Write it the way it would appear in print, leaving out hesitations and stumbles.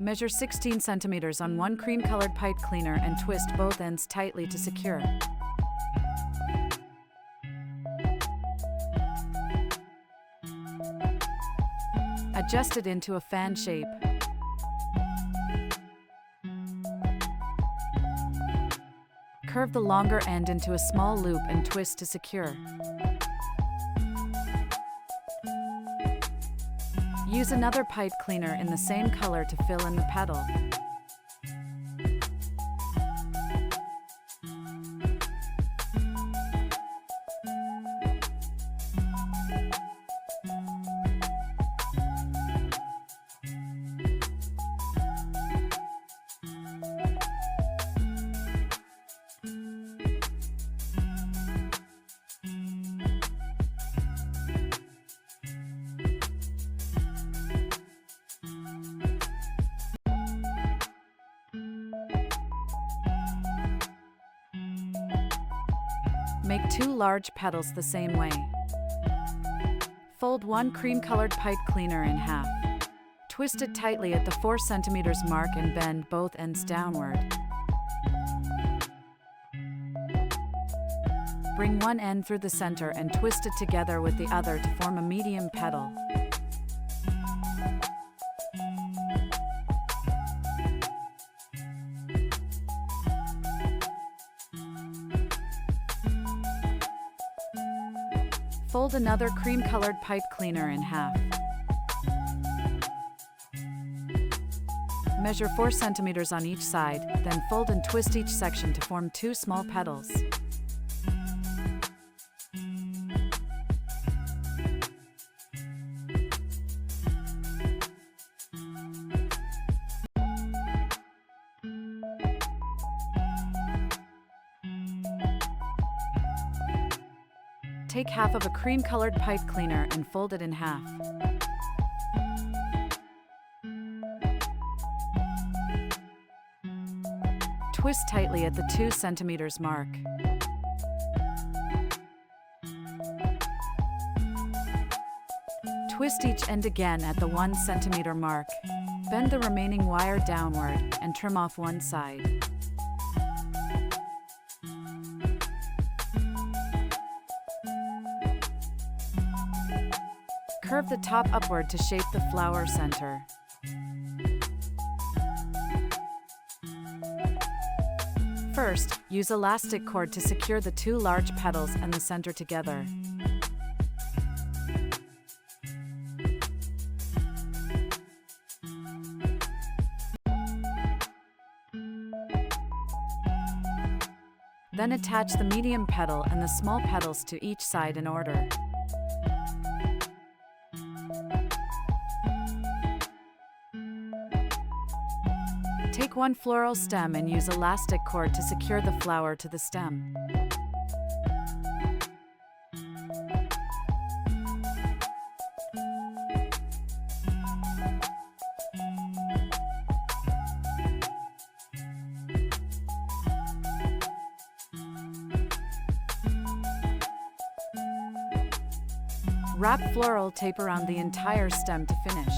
Measure 16 centimeters on one cream-colored pipe cleaner and twist both ends tightly to secure. Adjust it into a fan shape. Curve the longer end into a small loop and twist to secure. Use another pipe cleaner in the same color to fill in the petal. Make 2 large petals the same way. Fold one cream-colored pipe cleaner in half. Twist it tightly at the 4 centimeters mark and bend both ends downward. Bring one end through the center and twist it together with the other to form a medium petal. Fold another cream-colored pipe cleaner in half. Measure 4 centimeters on each side, then fold and twist each section to form 2 small petals. Take half of a cream-colored pipe cleaner and fold it in half. Twist tightly at the 2 centimeters mark. Twist each end again at the 1 centimeter mark. Bend the remaining wire downward and trim off one side. Curve the top upward to shape the flower center. First, use elastic cord to secure the 2 large petals and the center together. Then attach the medium petal and the small petals to each side in order. Take one floral stem and use elastic cord to secure the flower to the stem. Wrap floral tape around the entire stem to finish.